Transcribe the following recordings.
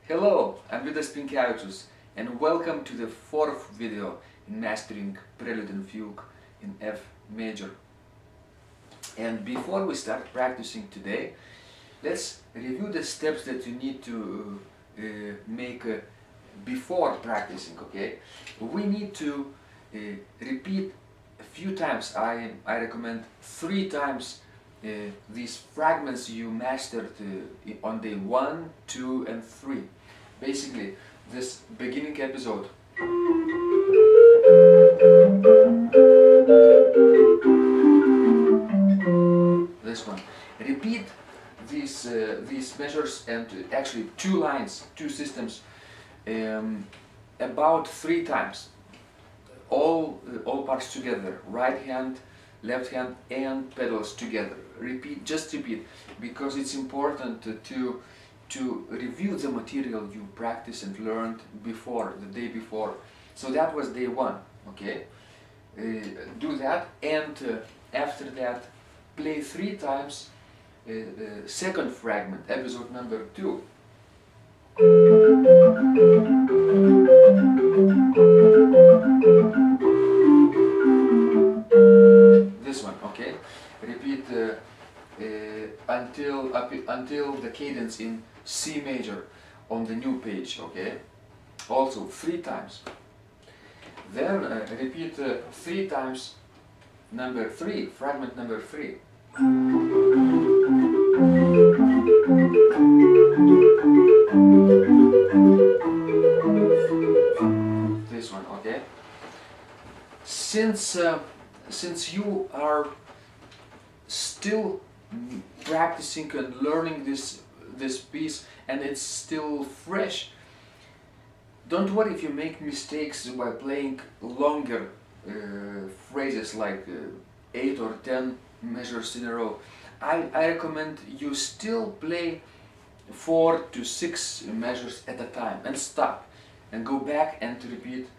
Hello, I'm Vidas Pinkevicius and welcome to the fourth video in mastering Prelude and Fugue in F major. And before we start practicing today, let's review the steps that you need to make before practicing, okay? We need to repeat a few times. I recommend 3 times these fragments you mastered on day 1, 2 and 3. Basically, this beginning episode. This one. Repeat these measures and actually 2 lines, 2 systems about 3 times. All parts together, right hand, left hand and pedals together. Repeat, just repeat, because it's important to review the material you practiced and learned before, the day before. So that was day 1, okay? Do that, and after that play 3 times the second fragment, episode number 2. This one, okay? Repeat until the cadence in C major on the new page, okay? Also 3 times. Then repeat 3 times number 3, fragment number 3. This one, okay? Since you are still practicing and learning this piece and it's still fresh, don't worry if you make mistakes by playing longer phrases like 8 or 10 measures in a row. I recommend you still play 4 to 6 measures at a time and stop and go back and repeat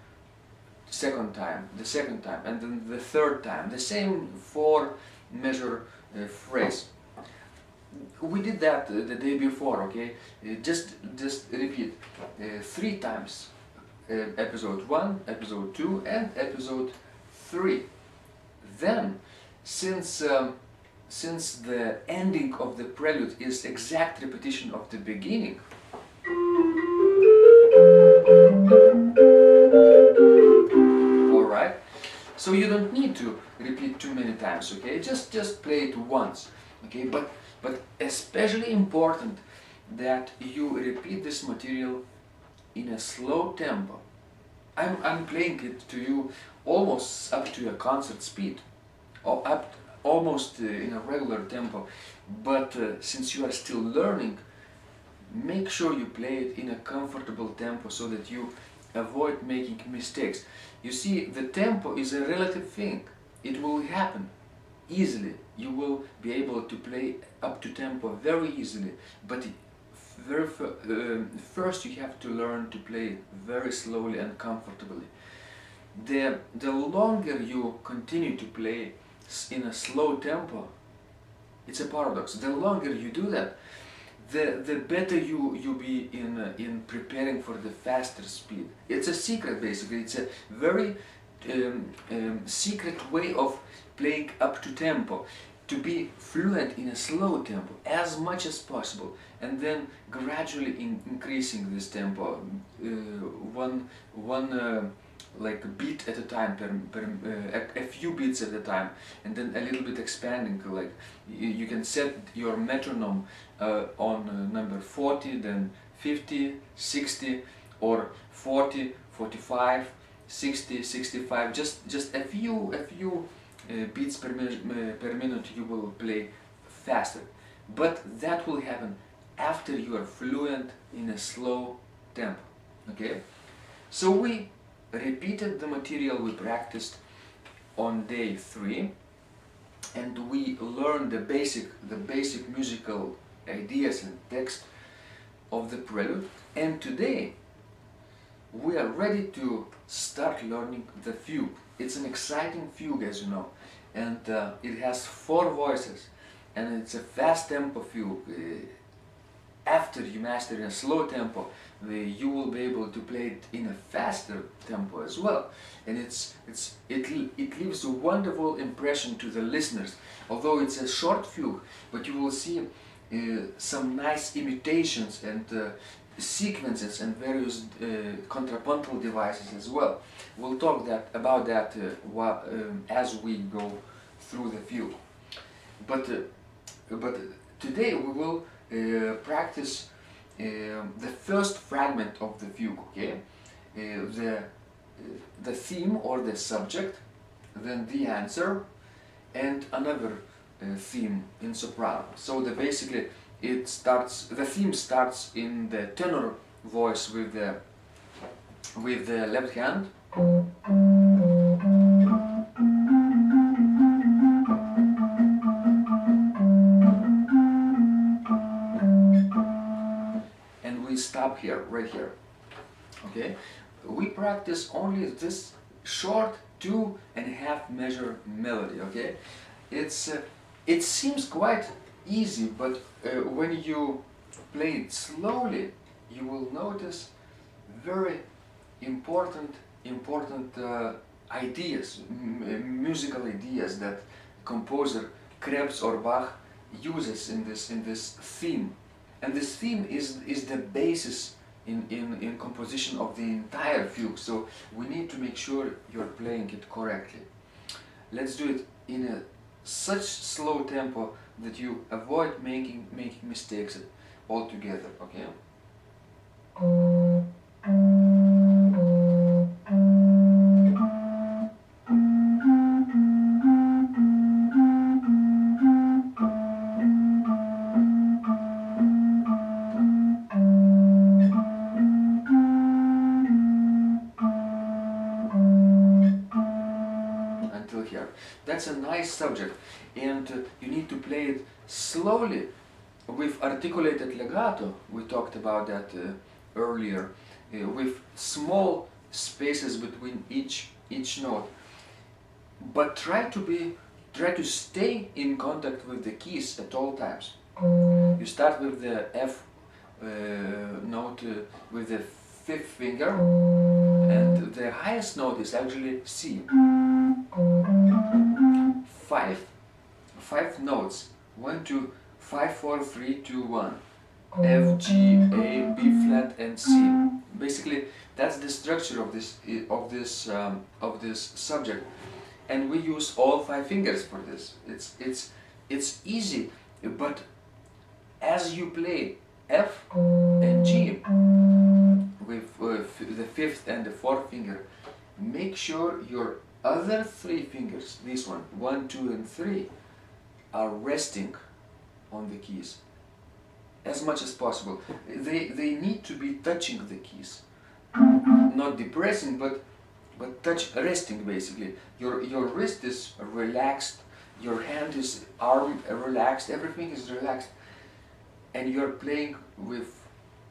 the second time, and then the third time, the same 4 measure phrase. We did that the day before, okay? Just repeat 3 times episode 1, episode 2 and episode 3. Then, since the ending of the prelude is exact repetition of the beginning, alright? So you don't need to repeat too many times, okay? Just play it once, okay? But especially important that you repeat this material in a slow tempo. I'm playing it to you almost up to a concert speed, or almost in a regular tempo. But since you are still learning, make sure you play it in a comfortable tempo so that you avoid making mistakes. You see, the tempo is a relative thing. It will happen easily. You will be able to play up to tempo very easily, but first you have to learn to play very slowly and comfortably. The longer you continue to play in a slow tempo, it's a paradox. The longer you do that, the better you be in preparing for the faster speed. It's a secret, basically. It's a very secret way of playing up to tempo, to be fluent in a slow tempo as much as possible, and then gradually increasing this tempo, one like beat at a time, a few beats at a time, and then a little bit expanding. Like you can set your metronome on number 40, then 50, 60, or 40, 45, 60, 65. Just a few beats per minute you will play faster, but that will happen after you are fluent in a slow tempo, okay? So we repeated the material we practiced on day 3, and we learned the basic musical ideas and text of the prelude, and today we are ready to start learning the fugue. It's an exciting fugue, as you know, and it has 4 voices, and it's a fast tempo fugue. after you master in a slow tempo, you will be able to play it in a faster tempo as well, and it leaves a wonderful impression to the listeners. Although it's a short fugue, but you will see some nice imitations and sequences and various contrapuntal devices as well. We'll talk about that as we go through the fugue. But today we will practice the first fragment of the fugue, okay? The theme or the subject, then the answer, and another theme in soprano. So basically the theme starts in the tenor voice with the left hand. Stop here, right here. Okay, we practice only this short 2.5 measure melody. Okay, it seems quite easy, but when you play it slowly, you will notice very important ideas, musical ideas that composer Krebs or Bach uses in this theme. And this theme is the basis in composition of the entire fugue, so we need to make sure you're playing it correctly. Let's do it in such slow tempo that you avoid making mistakes altogether, okay? That's a nice subject, and you need to play it slowly with articulated legato. We talked about that earlier, with small spaces between each note. But try to stay in contact with the keys at all times. You start with the F note with the 5th finger, and the highest note is actually C. Five notes, 1, 2, 5, 4, 3, 2, 1, F, G, A, B flat, and C. Basically, that's the structure of this subject, and we use all 5 fingers for this. It's easy, but as you play F and G with the 5th and the 4th finger, make sure your other 3 fingers, this one, 1, 2, and 3, are resting on the keys as much as possible. They need to be touching the keys, not depressing, but resting basically. Your wrist is relaxed, your hand is arm relaxed, everything is relaxed, and you're playing with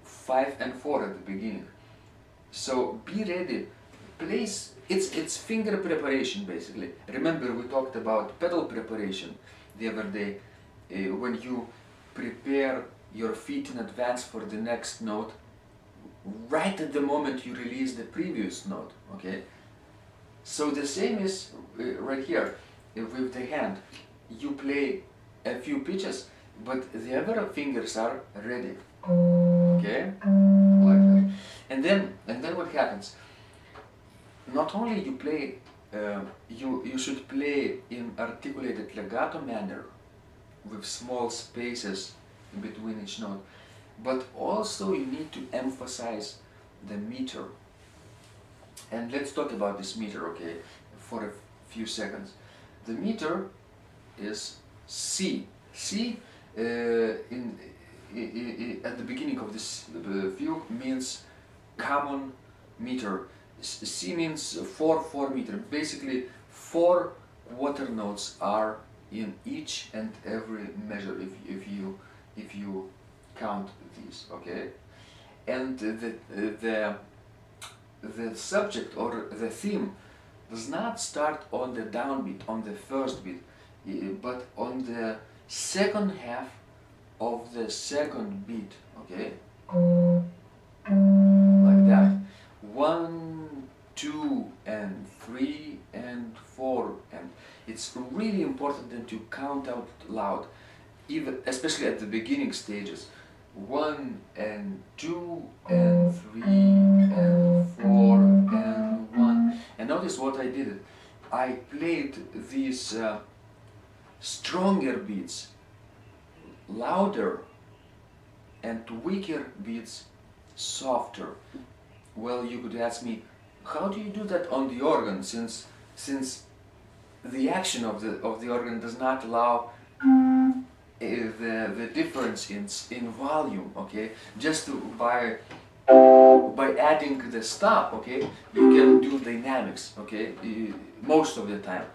5 and 4 at the beginning. So be ready. Place it's finger preparation basically. Remember, we talked about pedal preparation the other day, when you prepare your feet in advance for the next note, right at the moment you release the previous note, okay? So the same is right here with the hand. You play a few pitches, but the other fingers are ready, okay? Like that. And then what happens? Not only you play, you should play in articulated legato manner with small spaces in between each note, but also you need to emphasize the meter. And let's talk about this meter, okay, for a few seconds. The meter is C. C at the beginning of this fugue means common meter. C means 4/4 meter. Basically, 4 quarter notes are in each and every measure if you count these, okay? And the subject or the theme does not start on the downbeat, on the first beat, but on the second half of the second beat, okay? Like that. 1, 2, and 3, and 4, and it's really important that you count out loud, even especially at the beginning stages. 1 and 2 and 3 and 4 and 1. And notice what I did. I played these stronger beats louder and weaker beats softer. Well, you could ask me, how do you do that on the organ, since the action of the organ does not allow the difference in volume, okay? Just by adding the stop, okay, you can do dynamics, okay, most of the time.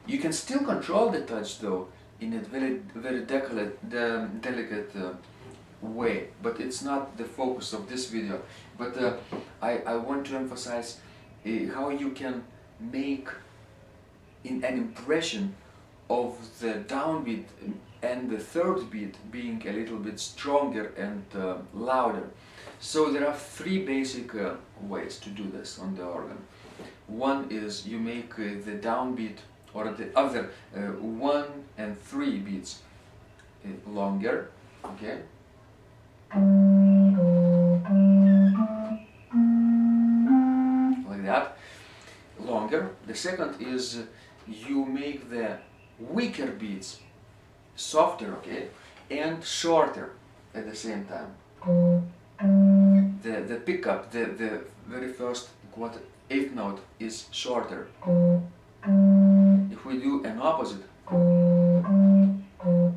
You can still control the touch though in a very delicate way, but it's not the focus of this video. But I want to emphasize how you can make an impression of the downbeat and the third beat being a little bit stronger and louder. So there are three basic ways to do this on the organ. One is you make the downbeat or the other 1 and 3 beats longer, okay? Like that, longer. The second is you make the weaker beats softer, okay, and shorter at the same time. The pickup, the very first eighth note is shorter. If we do an opposite,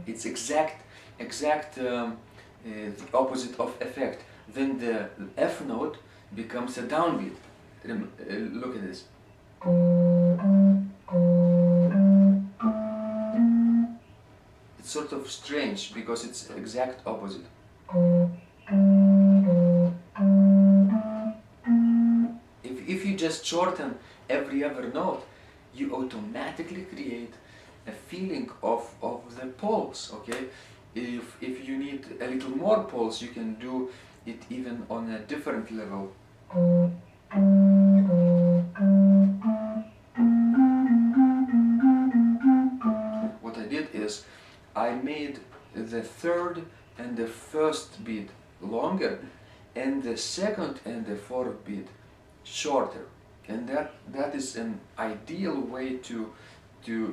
it's exact the opposite of effect. Then the F note becomes a downbeat. Look at this. It's sort of strange because it's exact opposite. If you just shorten every other note, you automatically create a feeling of the pulse, okay? If you need a little more pulse, you can do it even on a different level. What I did is I made the third and the first beat longer and the second and the fourth beat shorter, and that is an ideal way to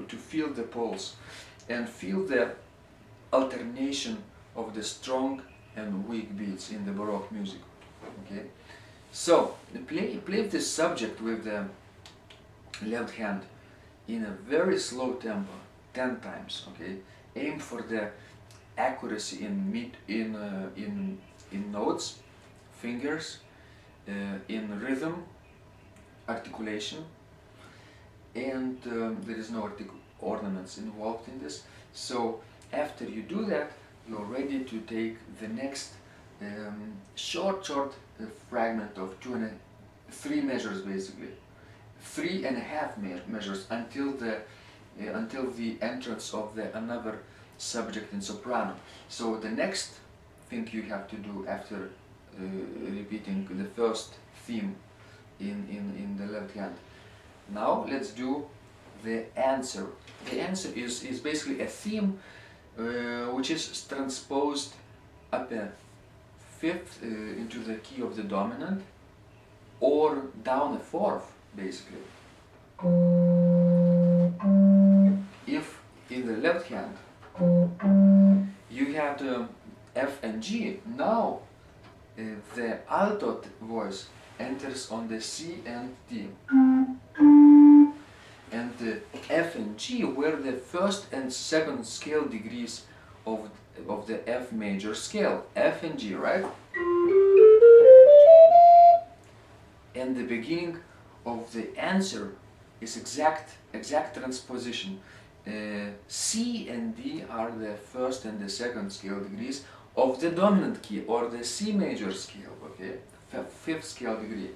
feel the pulse and feel the alternation of the strong and weak beats in the Baroque music. Okay, so play this subject with the left hand in a very slow tempo, 10 times. Okay, aim for the accuracy in notes, fingers, in rhythm, articulation, and there is no ornaments involved in this. So after you do that, you're ready to take the next short fragment of 3 measures, basically 3.5 measures until the entrance of another subject in soprano. So the next thing you have to do after repeating the first theme in the left hand. Now let's do the answer. The answer is basically a theme which is transposed up a fifth into the key of the dominant, or down a fourth, basically. If in the left hand you had F and G, now the alto voice enters on the C and D. And the F and G were the first and second scale degrees of the F major scale. F and G, right? And the beginning of the answer is exact transposition. C and D are the first and the second scale degrees of the dominant key, or the C major scale, okay? Fifth scale degree.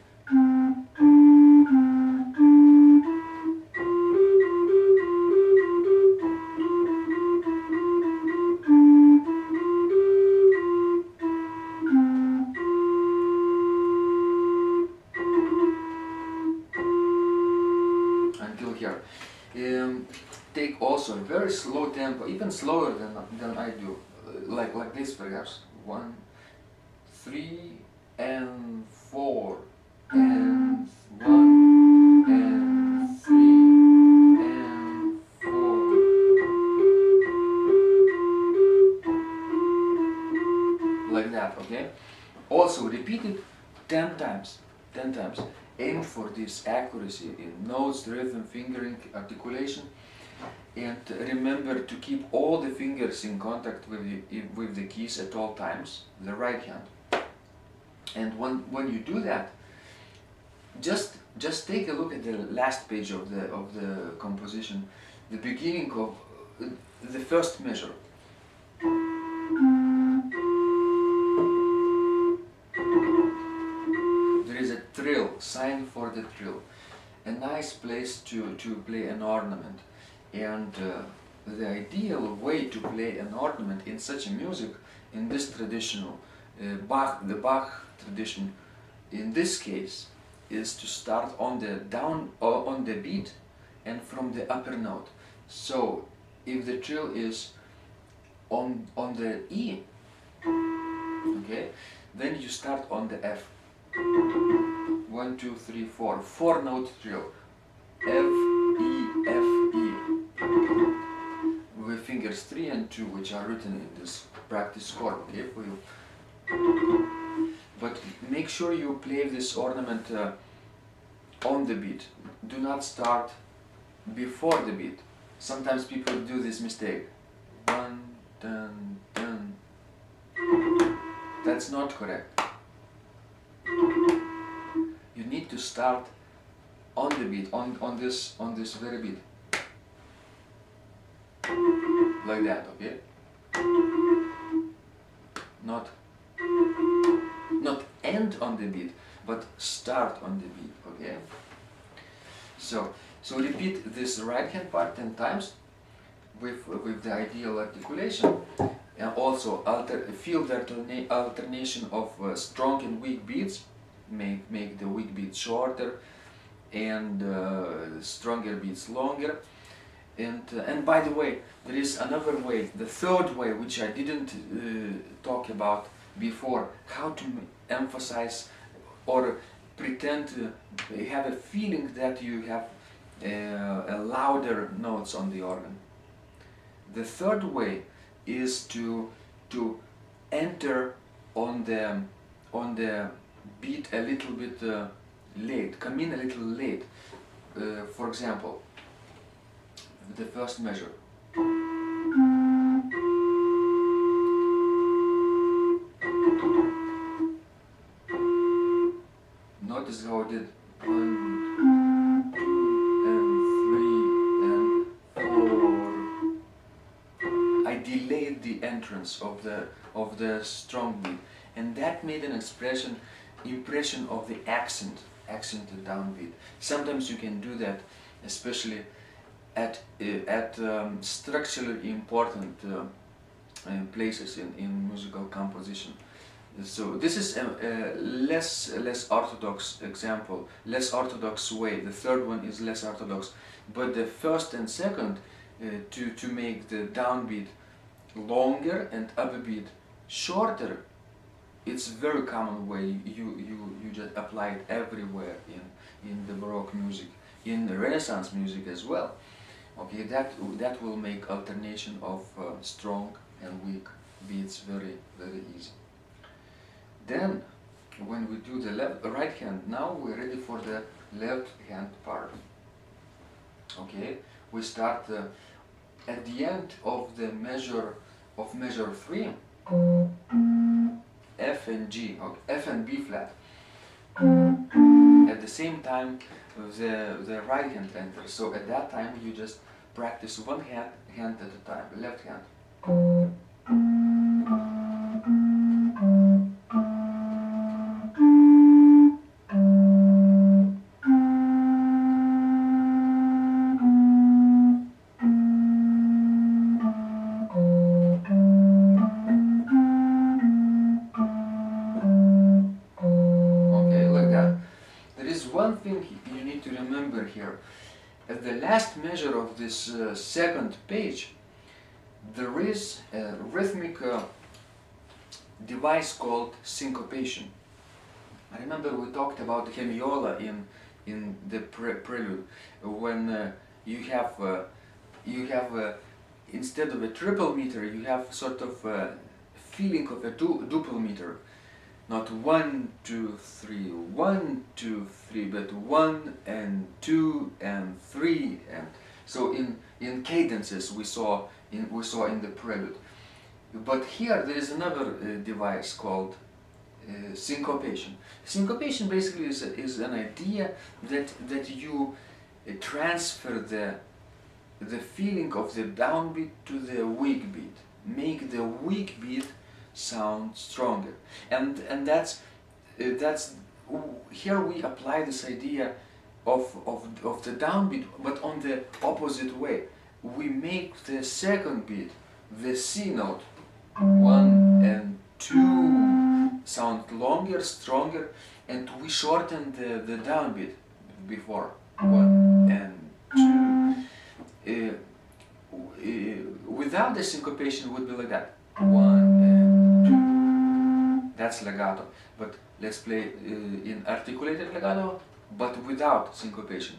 take also a very slow tempo, even slower than I do, like this perhaps. 1, 3, and 4, and 1, and 3, and 4. Like that, okay? Also repeat it 10 times. 10 times. Aim for this accuracy in notes, rhythm, fingering, articulation, and remember to keep all the fingers in contact with the keys at all times, the right hand. And when you do that, just take a look at the last page of the composition, the beginning of the first measure. There is a trill, sign for the trill, a nice place to play an ornament. And the ideal way to play an ornament in such a music, in this traditional the Bach tradition, in this case, is to start on the down or on the beat and from the upper note. So if the trill is on the E, okay, then you start on the F. 1, 2, 3, 4, 4-note trill. F, E, F, E. With fingers 3 and 2, which are written in this practice chord, okay, for you. But make sure you play this ornament on the beat. Do not start before the beat. Sometimes people do this mistake. 1, dun, dun. That's not correct. You need to start on the beat, on this very beat. Like that, okay? Not end on the beat, but start on the beat, okay? So repeat this right hand part 10 times with the ideal articulation, and also feel the alternation of strong and weak beats. Make the weak beats shorter and stronger beats longer. And by the way, there is another way, the third way, which I didn't talk about before, how to emphasize or pretend to have a feeling that you have a louder notes on the organ. The third way is to enter on the beat a little bit late, come in a little late. For example, the first measure. Notice how I did 1, 2, and 3, and 4. I delayed the entrance of the strong beat, and that made an impression of the accented downbeat. Sometimes you can do that, especially at structurally important places in musical composition. So this is a less orthodox example, less orthodox way. The third one is less orthodox, but the first and second, to make the downbeat longer and upbeat shorter, it's a very common way. You just apply it everywhere in the Baroque music, in the Renaissance music as well. Okay, that will make alternation of strong and weak beats very easy. Then, when we do the right hand, now we're ready for the left hand part. Okay, we start at the end of the measure 3, F and G, okay, F and B flat. At the same time, the right hand enters. So at that time, you just practice one hand at a time, left hand. at the last measure of this second page, there is a rhythmic device called syncopation. I remember we talked about hemiola in the prelude, when you have instead of a triple meter, you have sort of a feeling of a duple meter. Not 1, 2, 3, 1, 2, 3, but 1 and 2 and 3, and so in cadences we saw in the prelude. But here there is another device called syncopation. Syncopation basically is an idea that you transfer the feeling of the downbeat to the weak beat, make the weak beat sound stronger, and that's here we apply this idea of the downbeat, but on the opposite way. We make the second beat, the C note, 1 and 2, sound longer, stronger, and we shorten the downbeat before 1 and 2. Without the syncopation, it would be like that, 1 and 2. That's legato. But let's play in articulated legato, but without syncopation.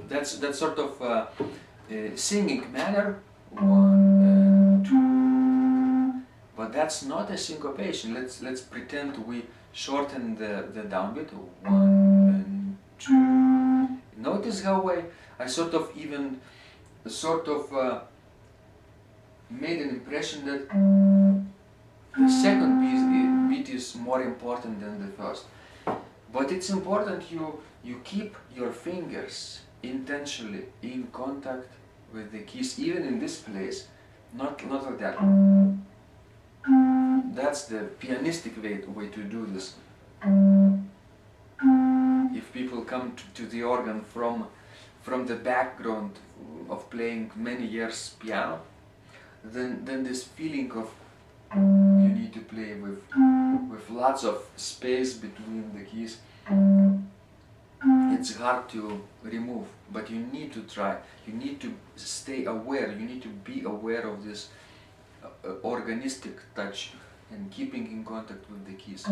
That's sort of singing manner, 1 and 2. But that's not a syncopation. Let's pretend we shorten the downbeat, 1 and 2. Notice how I sort of made an impression that the second beat is more important than the first. But it's important you keep your fingers intentionally in contact with the keys, even in this place, not like that. That's the pianistic way to do this. If people come to the organ from the background of playing many years piano, then this feeling of you need to play with lots of space between the keys, it's hard to remove, but you need to try. You need to stay aware, you need to be aware of this organistic touch and keeping in contact with the keys.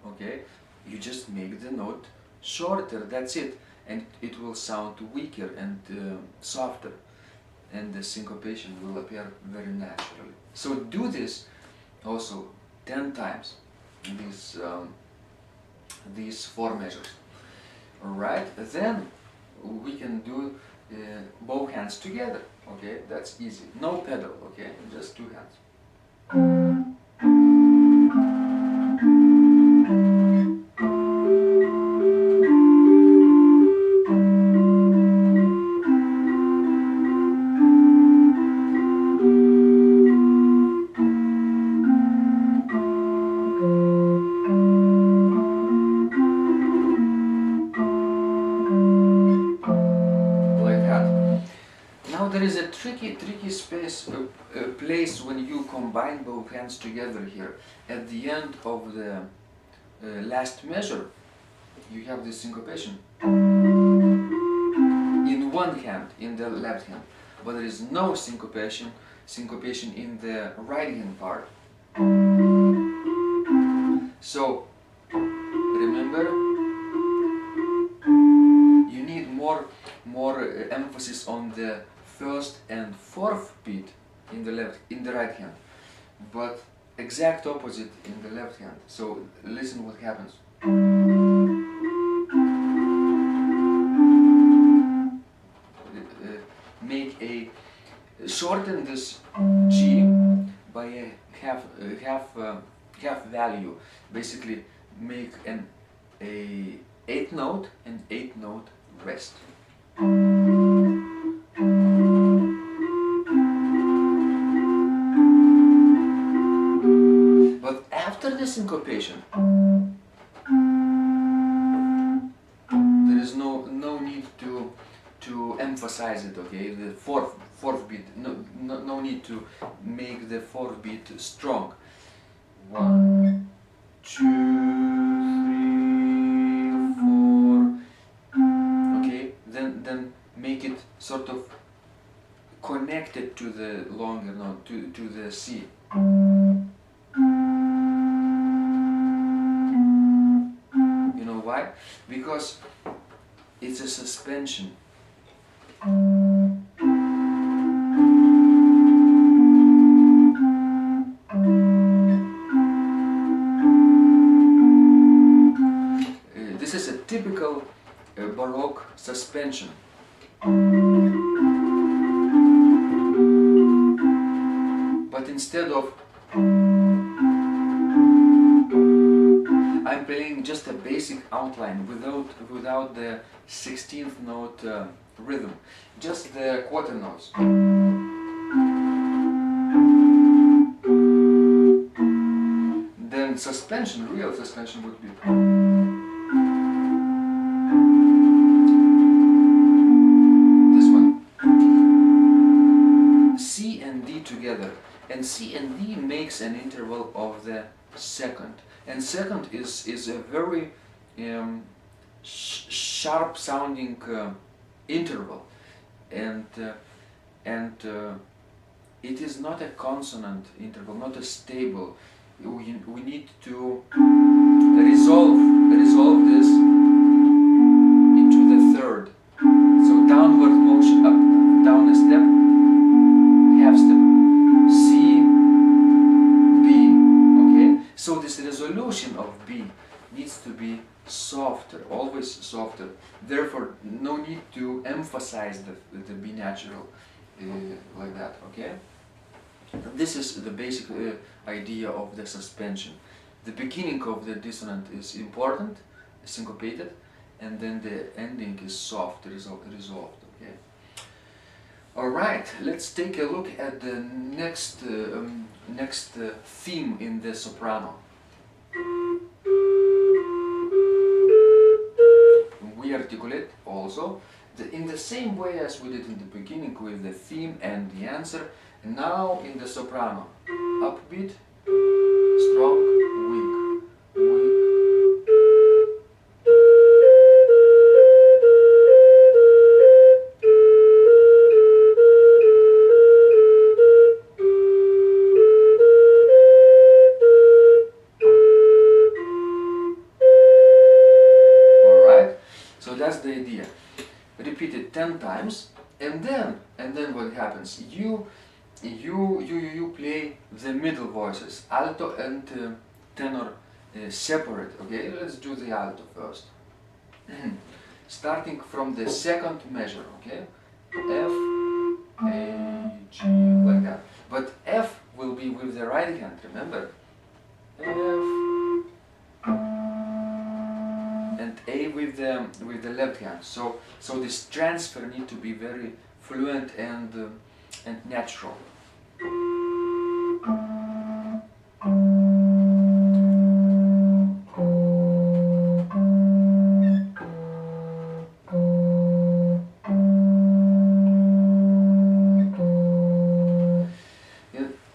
Okay? You just make the note shorter, that's it, and it will sound weaker and softer, and the syncopation will appear very naturally. So do this also 10 times, these 4 measures. Alright, then we can do both hands together, okay, that's easy, no pedal, okay, just 2 hands. Tricky space, place when you combine both hands together here. At the end of the last measure, you have this syncopation in one hand, in the left hand, but there is no syncopation in the right hand part. So remember, you need more emphasis on the first and fourth beat in the right hand, but exact opposite in the left hand. So listen what happens. Shorten this G by a half value. Basically, make an 8th note and 8th note rest. But after the syncopation, there is no need to emphasize it. Okay, the fourth beat. No need to make the fourth beat strong. 1, 2, 3, 4. sort of connected to the longer note, to the C. You know why? Because it's a suspension. This is a typical Baroque suspension. But instead of I'm playing just a basic outline without the 16th note rhythm, just the quarter notes. Then suspension, real suspension would be this one. C and D together. And C and D makes an interval of the second. And second is a very sharp sounding interval. And it is not a consonant interval, not a stable. We need to resolve this into the third. So downward motion, up, down a step, half step, C, B, okay? So this resolution of B needs to be softer, always softer. Therefore, no need to emphasize the B natural like that, okay? This is the basic idea of the suspension. The beginning of the dissonant is important, syncopated, and then the ending is soft, resolved. Okay. All right, let's take a look at the next theme in the soprano. We articulate also in the same way as we did in the beginning with the theme and the answer. Now in the soprano, upbeat, strong, weak, weak. All right. So that's the idea. Repeat it 10 times, and then what happens? You play the middle voices, alto and tenor separate. Okay, let's do the alto first. Starting from the second measure, okay? F, A, G, like that. But F will be with the right hand, remember? F, and A with the left hand. So this transfer need to be very fluent and natural.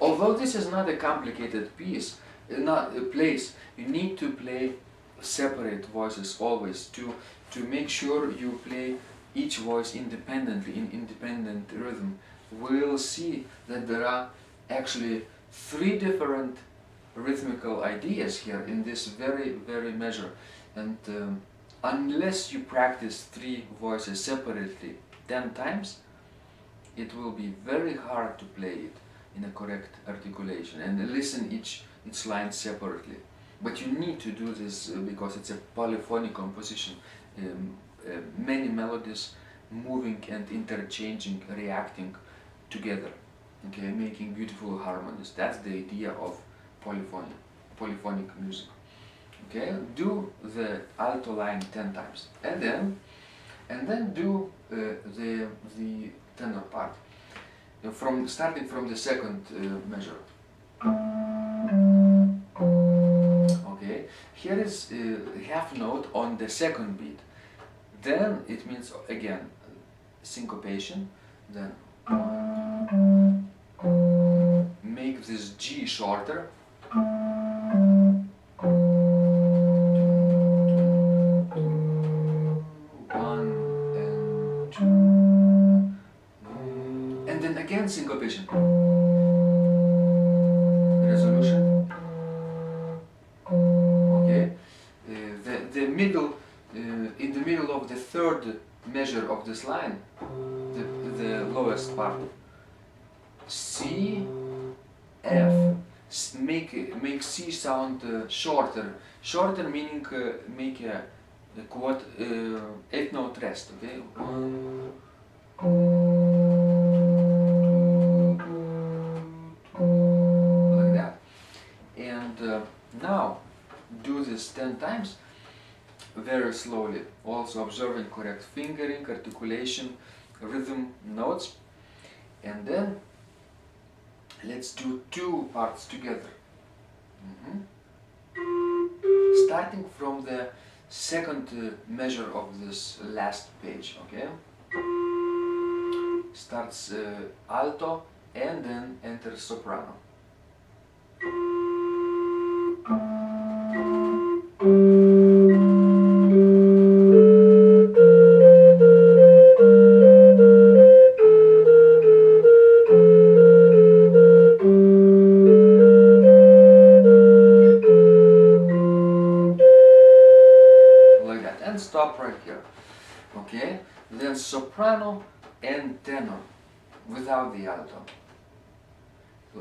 Although this is not a complicated piece, not a place, you need to play separate voices always to make sure you play each voice independently in independent rhythm. We'll see that there are actually 3 different rhythmical ideas here in this very measure, and unless you practice 3 voices separately 10 times, it will be very hard to play it in a correct articulation and listen each line separately. But you need to do this because it's a polyphonic composition, many melodies moving and interchanging, reacting together, okay, making beautiful harmonies. That's the idea of polyphonic music. Okay, do the alto line 10 times, and then do the tenor part starting from the second measure. Okay, here is half note on the second beat. Then it means again syncopation. Then make this G shorter. second syncopation. Resolution. Okay. The middle, in the middle of the third measure of this line, the lowest part. C, F. Make C sound shorter. Shorter meaning make a quad 8-note rest. Okay. 1, 2, like that. And now do this 10 times very slowly. Also observing correct fingering, articulation, rhythm, notes, and then let's do 2 parts together. Starting from the second measure of this last page, okay? Starts alto and then enters soprano. Stop right here, okay? Then soprano and tenor without the alto.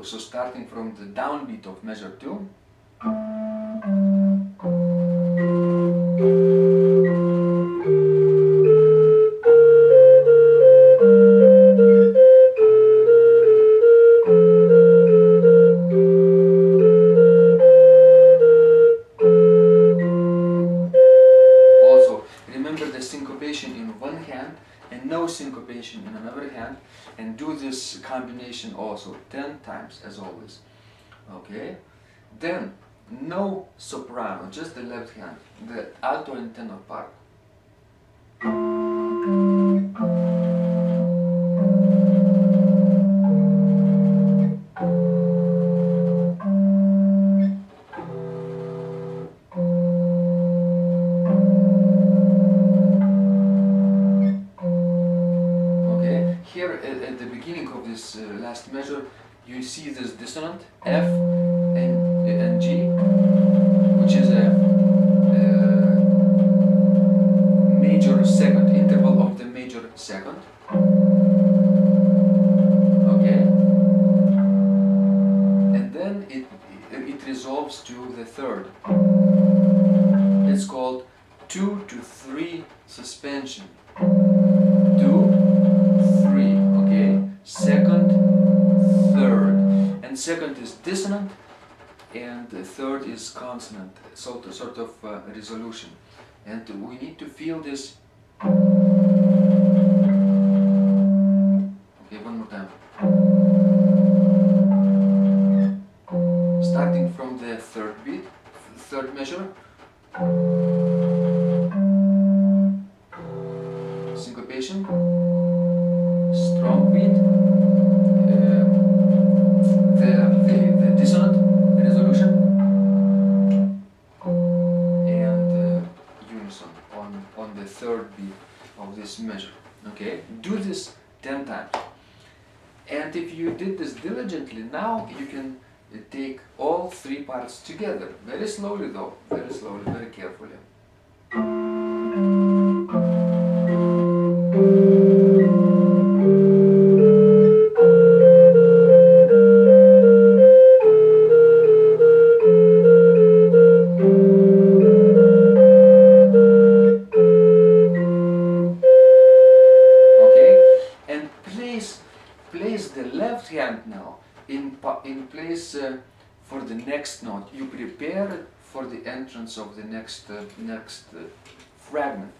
So starting from the downbeat of measure 2. Syncopation in another hand, and do this combination also 10 times as always. Okay, then no soprano, just the left hand, the alto and tenor part. At the beginning of this last measure, you see this dissonant F and G, which is a major second, interval of the major second. Okay, and then it resolves to the third. It's called 2 to 3 suspension. 2, 3, okay, second, third, and second is dissonant, and the third is consonant, sort of resolution, and we need to feel this. Okay, one more time. Starting from the third beat, third measure. Syncopation, strong beat, the dissonant, the resolution, and unison on the third beat of this measure. Okay, do this 10 times. And if you did this diligently, now you can take all 3 parts together. Very slowly though, very slowly, very carefully. Place the left hand now in place for the next note. You prepare it for the entrance of the next fragment,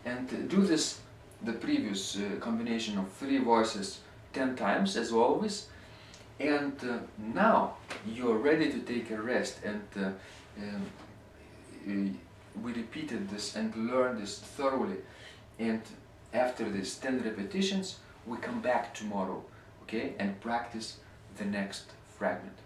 and do this the previous combination of 3 voices 10 times as always. And now you're ready to take a rest, and we repeated this and learned this thoroughly, and after these 10 repetitions we come back tomorrow, okay, and practice the next fragment.